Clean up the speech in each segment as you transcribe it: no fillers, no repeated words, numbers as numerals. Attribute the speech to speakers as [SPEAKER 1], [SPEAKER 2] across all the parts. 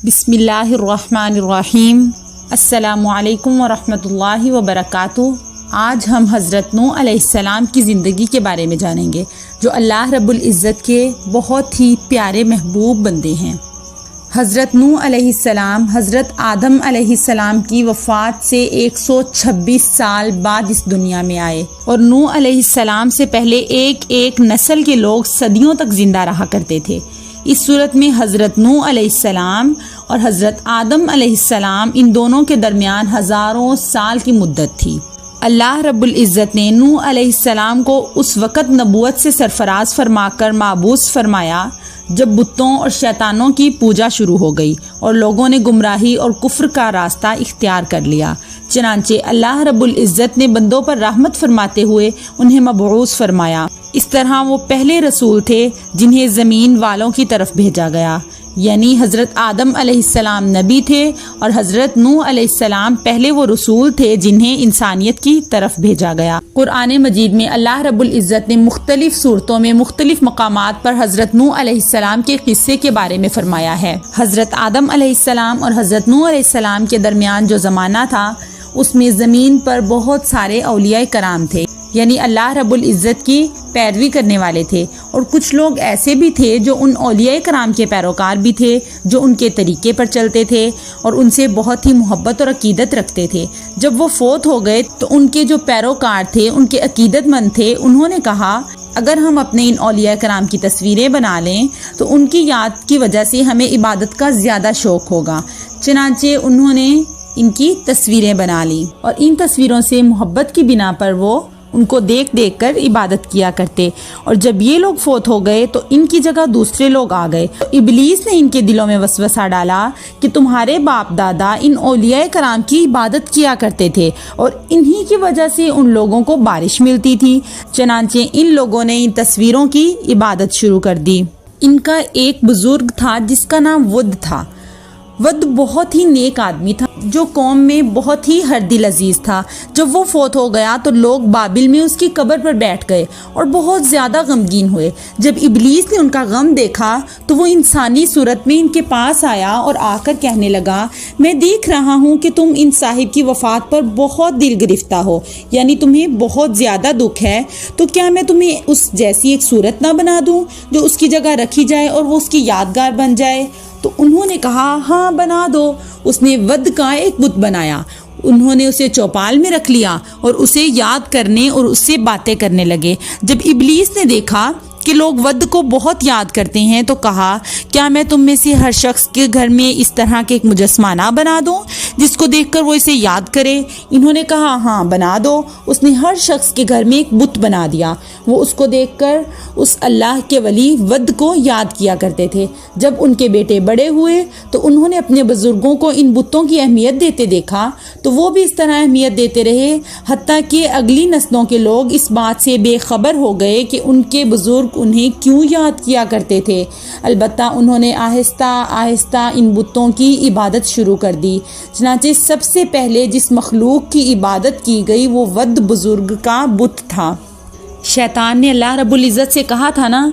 [SPEAKER 1] بسم اللہ الرحمن الرحیم۔ السلام علیکم ورحمۃ اللہ وبرکاتہ۔ آج ہم حضرت نوح علیہ السلام کی زندگی کے بارے میں جانیں گے، جو اللہ رب العزت کے بہت ہی پیارے محبوب بندے ہیں۔ حضرت نوح علیہ السلام حضرت آدم علیہ السلام کی وفات سے 126 سال بعد اس دنیا میں آئے، اور نوح علیہ السلام سے پہلے ایک نسل کے لوگ صدیوں تک زندہ رہا کرتے تھے۔ اس صورت میں حضرت نوح علیہ السلام اور حضرت آدم علیہ السلام ان دونوں کے درمیان ہزاروں سال کی مدت تھی۔ اللہ رب العزت نے نوح علیہ السلام کو اس وقت نبوت سے سرفراز فرما کر مابعوث فرمایا جب بتوں اور شیطانوں کی پوجا شروع ہو گئی اور لوگوں نے گمراہی اور کفر کا راستہ اختیار کر لیا۔ چنانچہ اللہ رب العزت نے بندوں پر رحمت فرماتے ہوئے انہیں مبعوث فرمایا۔ اس طرح وہ پہلے رسول تھے جنہیں زمین والوں کی طرف بھیجا گیا، یعنی حضرت آدم علیہ السلام نبی تھے اور حضرت نوح علیہ السلام پہلے وہ رسول تھے جنہیں انسانیت کی طرف بھیجا گیا۔ قرآن مجید میں اللہ رب العزت نے مختلف صورتوں میں مختلف مقامات پر حضرت نوح علیہ السلام کے قصے کے بارے میں فرمایا ہے۔ حضرت آدم علیہ السلام اور حضرت نوح علیہ السلام کے درمیان جو زمانہ تھا، اس میں زمین پر بہت سارے اولیاء کرام تھے، یعنی اللہ رب العزت کی پیروی کرنے والے تھے، اور کچھ لوگ ایسے بھی تھے جو ان اولیاء کرام کے پیروکار بھی تھے، جو ان کے طریقے پر چلتے تھے اور ان سے بہت ہی محبت اور عقیدت رکھتے تھے۔ جب وہ فوت ہو گئے تو ان کے جو پیروکار تھے، ان کے عقیدت مند تھے، انہوں نے کہا اگر ہم اپنے ان اولیاء کرام کی تصویریں بنا لیں تو ان کی یاد کی وجہ سے ہمیں عبادت کا زیادہ شوق ہوگا۔ چنانچہ انہوں نے ان کی تصویریں بنا لی، اور ان تصویروں سے محبت کی بنا پر وہ ان کو دیکھ دیکھ کر عبادت کیا کرتے، اور جب یہ لوگ فوت ہو گئے تو ان کی جگہ دوسرے لوگ آ گئے۔ ابلیس نے ان کے دلوں میں وسوسہ ڈالا کہ تمہارے باپ دادا ان اولیاء کرام کی عبادت کیا کرتے تھے اور انہی کی وجہ سے ان لوگوں کو بارش ملتی تھی۔ چنانچہ ان لوگوں نے ان تصویروں کی عبادت شروع کر دی۔ ان کا ایک بزرگ تھا جس کا نام ود تھا۔ ود بہت ہی نیک آدمی تھا جو قوم میں بہت ہی ہر دل عزیز تھا۔ جب وہ فوت ہو گیا تو لوگ بابل میں اس کی قبر پر بیٹھ گئے اور بہت زیادہ غمگین ہوئے۔ جب ابلیس نے ان کا غم دیکھا تو وہ انسانی صورت میں ان کے پاس آیا اور آ کر کہنے لگا، میں دیکھ رہا ہوں کہ تم ان صاحب کی وفات پر بہت دل گرفتہ ہو، یعنی تمہیں بہت زیادہ دکھ ہے، تو کیا میں تمہیں اس جیسی ایک صورت نہ بنا دوں جو اس کی جگہ رکھی جائے اور وہ اس کی یادگار بن جائے؟ تو انہوں نے کہا ہاں بنا دو۔ اس نے ود کا ایک بت بنایا، انہوں نے اسے چوپال میں رکھ لیا اور اسے یاد کرنے اور اس سے باتیں کرنے لگے۔ جب ابلیس نے دیکھا کہ لوگ ود کو بہت یاد کرتے ہیں تو کہا، کیا میں تم میں سے ہر شخص کے گھر میں اس طرح کے ایک مجسمہ نہ بنا دوں جس کو دیکھ کر وہ اسے یاد کرے؟ انہوں نے کہا ہاں بنا دو۔ اس نے ہر شخص کے گھر میں ایک بت بنا دیا، وہ اس کو دیکھ کر اس اللہ کے ولی ود کو یاد کیا کرتے تھے۔ جب ان کے بیٹے بڑے ہوئے تو انہوں نے اپنے بزرگوں کو ان بتوں کی اہمیت دیتے دیکھا تو وہ بھی اس طرح اہمیت دیتے رہے، حتیٰ کہ اگلی نسلوں کے لوگ اس بات سے بے خبر ہو گئے کہ ان کے بزرگ انہیں کیوں یاد کیا کرتے تھے۔ البتہ انہوں نے آہستہ آہستہ ان بتوں کی عبادت شروع کر دی۔ چنانچہ سب سے پہلے جس مخلوق کی عبادت کی گئی وہ ود بزرگ کا بت تھا۔ شیطان نے اللہ رب العزت سے کہا تھا نا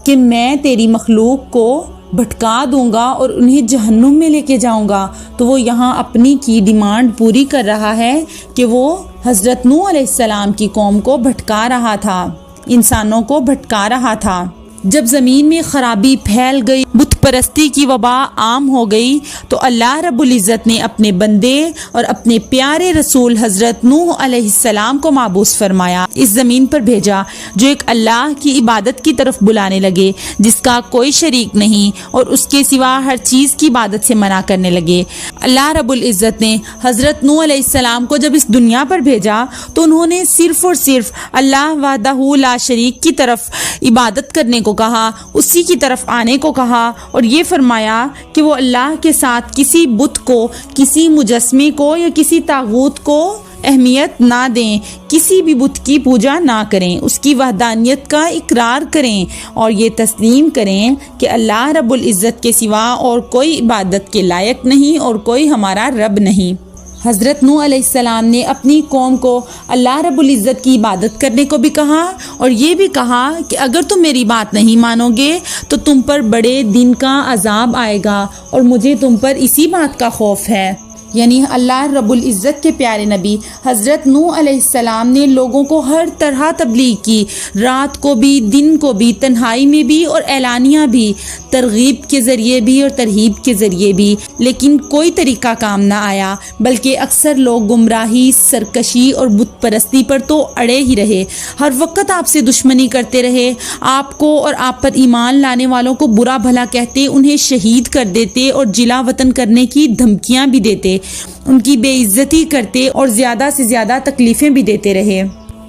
[SPEAKER 1] کہ میں تیری مخلوق کو بھٹکا دوں گا اور انہیں جہنم میں لے کے جاؤں گا، تو وہ یہاں اپنی کی ڈیمانڈ پوری کر رہا ہے کہ وہ حضرت نوح علیہ السلام کی قوم کو بھٹکا رہا تھا، انسانوں کو بھٹکا رہا تھا۔ جب زمین میں خرابی پھیل گئی، بت پرستی کی وبا عام ہو گئی، تو اللہ رب العزت نے اپنے بندے اور اپنے پیارے رسول حضرت نوح علیہ السلام کو مابعوث فرمایا، اس زمین پر بھیجا جو ایک اللہ کی عبادت کی طرف بلانے لگے جس کا کوئی شریک نہیں، اور اس کے سوا ہر چیز کی عبادت سے منع کرنے لگے۔ اللہ رب العزت نے حضرت نوح علیہ السلام کو جب اس دنیا پر بھیجا تو انہوں نے صرف اور صرف اللہ وحدہ لا شریک کی طرف عبادت کرنے کو کہا، اسی کی طرف آنے کو کہا، اور یہ فرمایا کہ وہ اللہ کے ساتھ کسی بت کو، کسی مجسمے کو یا کسی طاغوت کو اہمیت نہ دیں، کسی بھی بت کی پوجا نہ کریں، اس کی وحدانیت کا اقرار کریں اور یہ تسلیم کریں کہ اللہ رب العزت کے سوا اور کوئی عبادت کے لائق نہیں اور کوئی ہمارا رب نہیں۔ حضرت نوح علیہ السلام نے اپنی قوم کو اللہ رب العزت کی عبادت کرنے کو بھی کہا اور یہ بھی کہا کہ اگر تم میری بات نہیں مانو گے تو تم پر بڑے دن کا عذاب آئے گا اور مجھے تم پر اسی بات کا خوف ہے۔ یعنی اللہ رب العزت کے پیارے نبی حضرت نوح علیہ السلام نے لوگوں کو ہر طرح تبلیغ کی، رات کو بھی، دن کو بھی، تنہائی میں بھی اور اعلانیہ بھی، ترغیب کے ذریعے بھی اور ترہیب کے ذریعے بھی، لیکن کوئی طریقہ کام نہ آیا، بلکہ اکثر لوگ گمراہی، سرکشی اور بت پرستی پر تو اڑے ہی رہے، ہر وقت آپ سے دشمنی کرتے رہے، آپ کو اور آپ پر ایمان لانے والوں کو برا بھلا کہتے، انہیں شہید کر دیتے اور جلا وطن کرنے کی دھمکیاں بھی دیتے، ان کی بے عزتی کرتے اور زیادہ سے زیادہ تکلیفیں بھی دیتے رہے۔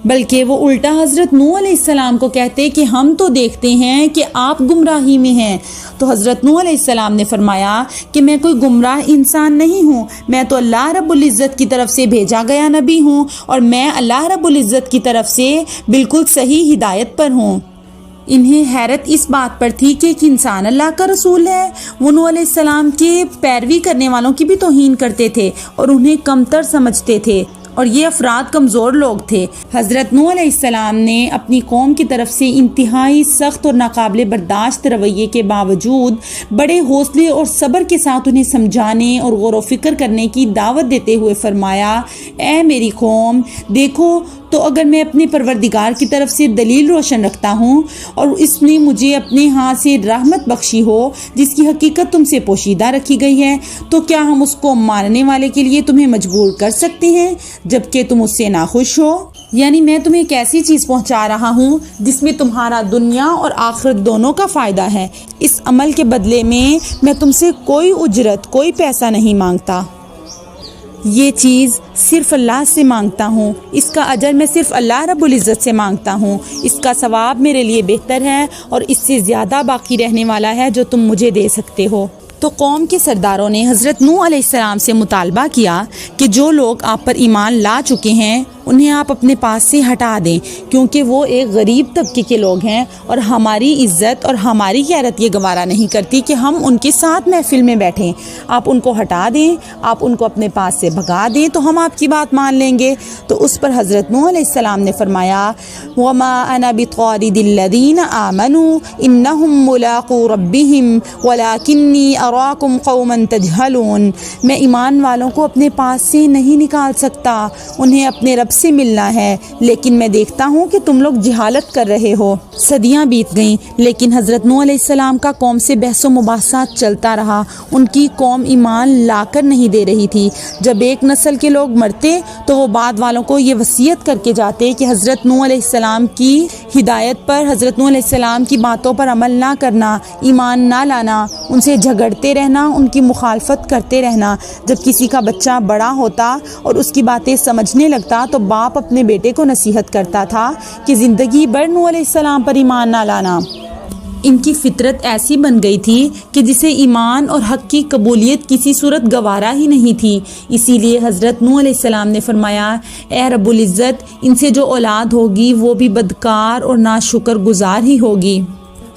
[SPEAKER 1] بلکہ وہ الٹا حضرت نوح علیہ السلام کو کہتے کہ ہم تو دیکھتے ہیں کہ آپ گمراہی میں ہیں۔ تو حضرت نوح علیہ السلام نے فرمایا کہ میں کوئی گمراہ انسان نہیں ہوں، میں تو اللہ رب العزت کی طرف سے بھیجا گیا نبی ہوں اور میں اللہ رب العزت کی طرف سے بالکل صحیح ہدایت پر ہوں۔ انہیں حیرت اس بات پر تھی کہ ایک انسان اللہ کا رسول ہے۔ وہ نوح علیہ السلام کے پیروی کرنے والوں کی بھی توہین کرتے تھے اور انہیں کمتر سمجھتے تھے، اور یہ افراد کمزور لوگ تھے۔ حضرت نوح علیہ السلام نے اپنی قوم کی طرف سے انتہائی سخت اور ناقابل برداشت رویے کے باوجود بڑے حوصلے اور صبر کے ساتھ انہیں سمجھانے اور غور و فکر کرنے کی دعوت دیتے ہوئے فرمایا، اے میری قوم، دیکھو تو اگر میں اپنے پروردگار کی طرف سے دلیل روشن رکھتا ہوں اور اس نے مجھے اپنے ہاتھ سے رحمت بخشی ہو جس کی حقیقت تم سے پوشیدہ رکھی گئی ہے، تو کیا ہم اس کو ماننے والے کے لیے تمہیں مجبور کر سکتے ہیں جبکہ تم اس سے ناخوش ہو؟ یعنی میں تمہیں ایک ایسی چیز پہنچا رہا ہوں جس میں تمہارا دنیا اور آخرت دونوں کا فائدہ ہے، اس عمل کے بدلے میں تم سے کوئی اجرت، کوئی پیسہ نہیں مانگتا، یہ چیز صرف اللہ سے مانگتا ہوں، اس کا اجر میں صرف اللہ رب العزت سے مانگتا ہوں، اس کا ثواب میرے لیے بہتر ہے اور اس سے زیادہ باقی رہنے والا ہے جو تم مجھے دے سکتے ہو۔ تو قوم کے سرداروں نے حضرت نوح علیہ السلام سے مطالبہ کیا کہ جو لوگ آپ پر ایمان لا چکے ہیں انہیں آپ اپنے پاس سے ہٹا دیں، کیونکہ وہ ایک غریب طبقے کے لوگ ہیں اور ہماری عزت اور ہماری غیرت یہ گوارا نہیں کرتی کہ ہم ان کے ساتھ محفل میں بیٹھیں، آپ ان کو ہٹا دیں، آپ ان کو اپنے پاس سے بھگا دیں تو ہم آپ کی بات مان لیں گے۔ تو اس پر حضرت نوح علیہ السلام نے فرمایا، وَمَا أَنَا بِطَارِدِ الَّذِينَ آمَنُوا إِنَّهُمْ مُلَاقُو رَبِّهِمْ وَلَكِنِّي أَرَاكُمْ قَوْمًا تَجْهَلُونَ، میں ایمان والوں کو اپنے پاس سے نہیں نکال سکتا، انہیں اپنے رب سے ملنا ہے، لیکن میں دیکھتا ہوں کہ تم لوگ جہالت کر رہے ہو۔ صدیاں بیت گئیں لیکن حضرت نوح علیہ السلام کا قوم سے بحث و مباحثات چلتا رہا، ان کی قوم ایمان لا کر نہیں دے رہی تھی۔ جب ایک نسل کے لوگ مرتے تو وہ بعد والوں کو یہ وصیت کر کے جاتے کہ حضرت نوح علیہ السلام کی ہدایت پر، حضرت نوح علیہ السلام کی باتوں پر عمل نہ کرنا، ایمان نہ لانا، ان سے جھگڑتے رہنا، ان کی مخالفت کرتے رہنا۔ جب کسی کا بچہ بڑا ہوتا اور اس کی باتیں سمجھنے لگتا تو باپ اپنے بیٹے کو نصیحت کرتا تھا کہ زندگی بھر نوح علیہ السلام پر ایمان نہ لانا۔ ان کی فطرت ایسی بن گئی تھی کہ جسے ایمان اور حق کی قبولیت کسی صورت گوارا ہی نہیں تھی، اسی لیے حضرت نوح علیہ السلام نے فرمایا، اے رب العزت، ان سے جو اولاد ہوگی وہ بھی بدکار اور ناشکر گزار ہی ہوگی۔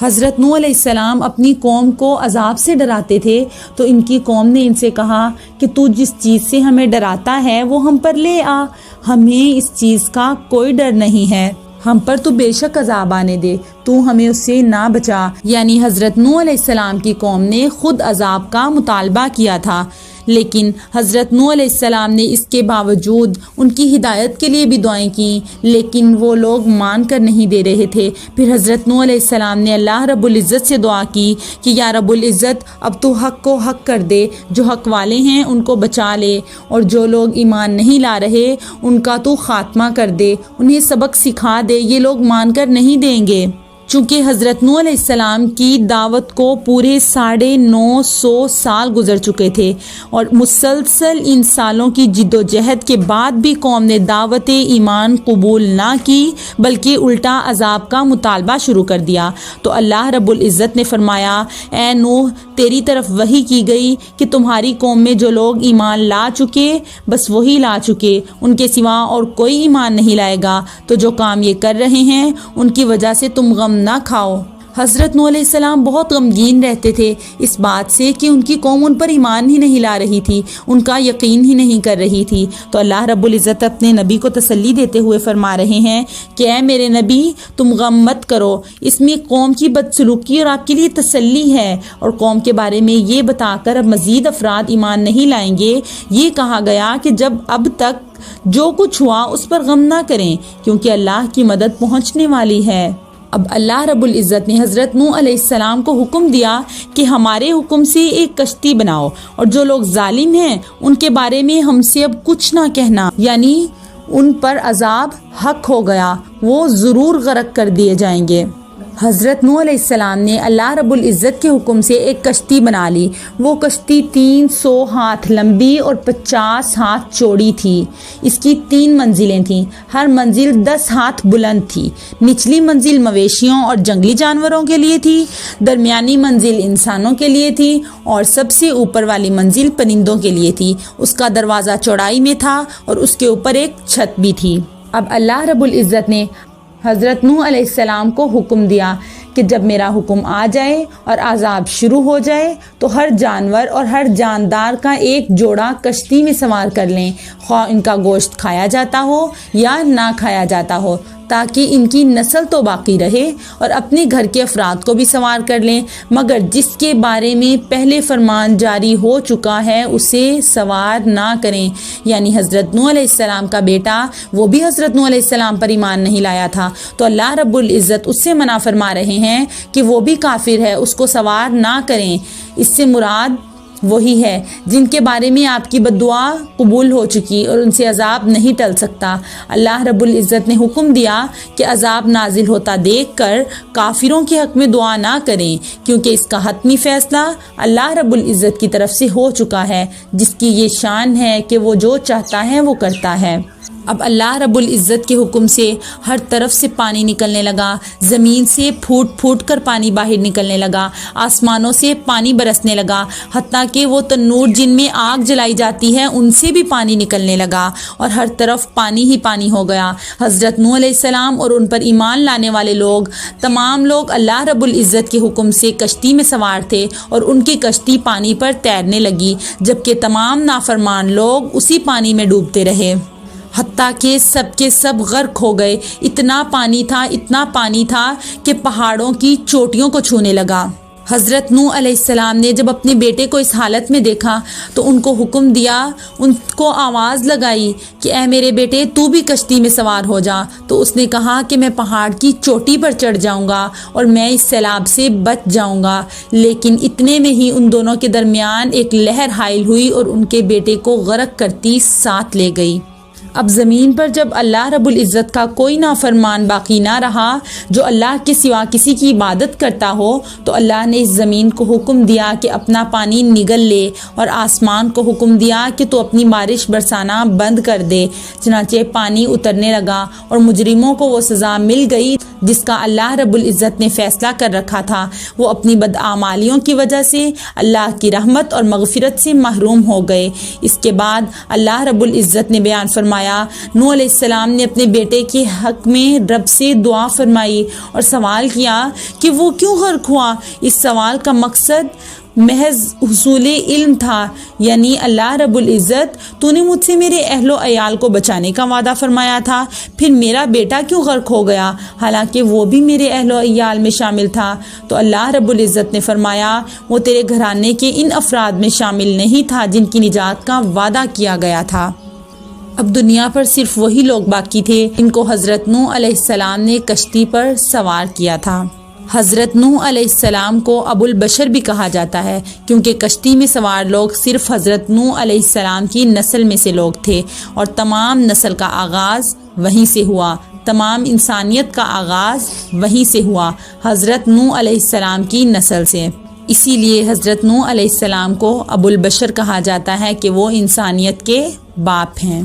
[SPEAKER 1] حضرت نوح علیہ السلام اپنی قوم کو عذاب سے ڈراتے تھے تو ان کی قوم نے ان سے کہا کہ تو جس چیز سے ہمیں ڈراتا ہے وہ ہم پر لے آ، ہمیں اس چیز کا کوئی ڈر نہیں ہے، ہم پر تو بے شک عذاب آنے دے، تو ہمیں اس سے نہ بچا۔ یعنی حضرت نوح علیہ السلام کی قوم نے خود عذاب کا مطالبہ کیا تھا، لیکن حضرت نوح علیہ السلام نے اس کے باوجود ان کی ہدایت کے لیے بھی دعائیں کیں، لیکن وہ لوگ مان کر نہیں دے رہے تھے۔ پھر حضرت نوح علیہ السلام نے اللہ رب العزت سے دعا کی کہ یا رب العزت، اب تو حق کو حق کر دے، جو حق والے ہیں ان کو بچا لے، اور جو لوگ ایمان نہیں لا رہے ان کا تو خاتمہ کر دے، انہیں سبق سکھا دے، یہ لوگ مان کر نہیں دیں گے۔ چونکہ حضرت نوح علیہ السلام کی دعوت کو پورے 950 سال گزر چکے تھے اور مسلسل ان سالوں کی جد و جہد کے بعد بھی قوم نے دعوت ایمان قبول نہ کی بلکہ الٹا عذاب کا مطالبہ شروع کر دیا، تو اللہ رب العزت نے فرمایا، اے نوح، تیری طرف وحی کی گئی کہ تمہاری قوم میں جو لوگ ایمان لا چکے بس وہی لا چکے، ان کے سوا اور کوئی ایمان نہیں لائے گا، تو جو کام یہ کر رہے ہیں ان کی وجہ سے تم غم نہ کھاؤ۔ حضرت نوح علیہ السلام بہت غمگین رہتے تھے اس بات سے کہ ان کی قوم ان پر ایمان ہی نہیں لا رہی تھی، ان کا یقین ہی نہیں کر رہی تھی۔ تو اللہ رب العزت اپنے نبی کو تسلی دیتے ہوئے فرما رہے ہیں کہ اے میرے نبی، تم غم مت کرو، اس میں قوم کی بدسلوکی اور آپ کے لیے تسلی ہے، اور قوم کے بارے میں یہ بتا کر اب مزید افراد ایمان نہیں لائیں گے۔ یہ کہا گیا کہ جب اب تک جو کچھ ہوا اس پر غم نہ کریں، کیونکہ اللہ کی مدد پہنچنے والی ہے۔ اب اللہ رب العزت نے حضرت نوح علیہ السلام کو حکم دیا کہ ہمارے حکم سے ایک کشتی بناؤ، اور جو لوگ ظالم ہیں ان کے بارے میں ہم سے اب کچھ نہ کہنا، یعنی ان پر عذاب حق ہو گیا، وہ ضرور غرق کر دیے جائیں گے۔ حضرت نوح علیہ السلام نے اللہ رب العزت کے حکم سے ایک کشتی بنا لی۔ وہ کشتی 300 ہاتھ لمبی اور 50 ہاتھ چوڑی تھی۔ اس کی 3 منزلیں تھیں، ہر منزل 10 ہاتھ بلند تھی۔ نچلی منزل مویشیوں اور جنگلی جانوروں کے لیے تھی، درمیانی منزل انسانوں کے لیے تھی، اور سب سے اوپر والی منزل پرندوں کے لیے تھی۔ اس کا دروازہ چوڑائی میں تھا اور اس کے اوپر ایک چھت بھی تھی۔ اب اللہ رب العزت نے حضرت نوح علیہ السلام کو حکم دیا کہ جب میرا حکم آ جائے اور عذاب شروع ہو جائے تو ہر جانور اور ہر جاندار کا ایک جوڑا کشتی میں سوار کر لیں، خواہ ان کا گوشت کھایا جاتا ہو یا نہ کھایا جاتا ہو، تاکہ ان کی نسل تو باقی رہے، اور اپنے گھر کے افراد کو بھی سوار کر لیں، مگر جس کے بارے میں پہلے فرمان جاری ہو چکا ہے اسے سوار نہ کریں، یعنی حضرت نوح علیہ السلام کا بیٹا، وہ بھی حضرت نوح علیہ السلام پر ایمان نہیں لایا تھا، تو اللہ رب العزت اس سے منع فرما رہے ہیں کہ وہ بھی کافر ہے، اس کو سوار نہ کریں۔ اس سے مراد وہی ہے جن کے بارے میں آپ کی بد دعا قبول ہو چکی اور ان سے عذاب نہیں ٹل سکتا۔ اللہ رب العزت نے حکم دیا کہ عذاب نازل ہوتا دیکھ کر کافروں کے حق میں دعا نہ کریں، کیونکہ اس کا حتمی فیصلہ اللہ رب العزت کی طرف سے ہو چکا ہے، جس کی یہ شان ہے کہ وہ جو چاہتا ہے وہ کرتا ہے۔ اب اللہ رب العزت کے حکم سے ہر طرف سے پانی نکلنے لگا، زمین سے پھوٹ پھوٹ کر پانی باہر نکلنے لگا، آسمانوں سے پانی برسنے لگا، حتیٰ کہ وہ تنور جن میں آگ جلائی جاتی ہے ان سے بھی پانی نکلنے لگا، اور ہر طرف پانی ہی پانی ہو گیا۔ حضرت نوح علیہ السلام اور ان پر ایمان لانے والے لوگ، تمام لوگ اللہ رب العزت کے حکم سے کشتی میں سوار تھے، اور ان کی کشتی پانی پر تیرنے لگی، جبکہ تمام نافرمان لوگ اسی پانی میں ڈوبتے رہے، حتیٰ کہ سب کے سب غرق ہو گئے۔ اتنا پانی تھا کہ پہاڑوں کی چوٹیوں کو چھونے لگا۔ حضرت نوح علیہ السلام نے جب اپنے بیٹے کو اس حالت میں دیکھا تو ان کو حکم دیا، ان کو آواز لگائی کہ اے میرے بیٹے، تو بھی کشتی میں سوار ہو جا۔ تو اس نے کہا کہ میں پہاڑ کی چوٹی پر چڑھ جاؤں گا اور میں اس سیلاب سے بچ جاؤں گا، لیکن اتنے میں ہی ان دونوں کے درمیان ایک لہر حائل ہوئی اور ان کے بیٹے کو غرق کرتی ساتھ لے گئی۔ اب زمین پر جب اللہ رب العزت کا کوئی نافرمان باقی نہ رہا جو اللہ کے سوا کسی کی عبادت کرتا ہو، تو اللہ نے اس زمین کو حکم دیا کہ اپنا پانی نگل لے، اور آسمان کو حکم دیا کہ تو اپنی بارش برسانا بند کر دے۔ چنانچہ پانی اترنے لگا اور مجرموں کو وہ سزا مل گئی جس کا اللہ رب العزت نے فیصلہ کر رکھا تھا۔ وہ اپنی بدعمالیوں کی وجہ سے اللہ کی رحمت اور مغفرت سے محروم ہو گئے۔ اس کے بعد اللہ رب العزت نے بیان فرمایا، نوح علیہ السلام نے اپنے بیٹے کے حق میں رب سے دعا فرمائی اور سوال کیا کہ وہ کیوں غرق ہوا۔ اس سوال کا مقصد محض حصول علم تھا، یعنی اللہ رب العزت، تو نے مجھ سے میرے اہل و عیال کو بچانے کا وعدہ فرمایا تھا، پھر میرا بیٹا کیوں غرق ہو گیا، حالانکہ وہ بھی میرے اہل و عیال میں شامل تھا۔ تو اللہ رب العزت نے فرمایا، وہ تیرے گھرانے کے ان افراد میں شامل نہیں تھا جن کی نجات کا وعدہ کیا گیا تھا۔ اب دنیا پر صرف وہی لوگ باقی تھے جن کو حضرت نوح علیہ السلام نے کشتی پر سوار کیا تھا۔ حضرت نوح علیہ السلام کو ابو البشر بھی کہا جاتا ہے، کیونکہ کشتی میں سوار لوگ صرف حضرت نوح علیہ السلام کی نسل میں سے لوگ تھے، اور تمام نسل کا آغاز وہیں سے ہوا، تمام انسانیت کا آغاز وہیں سے ہوا، حضرت نوح علیہ السلام کی نسل سے۔ اسی لیے حضرت نوح علیہ السلام کو ابو البشر کہا جاتا ہے کہ وہ انسانیت کے باپ ہیں۔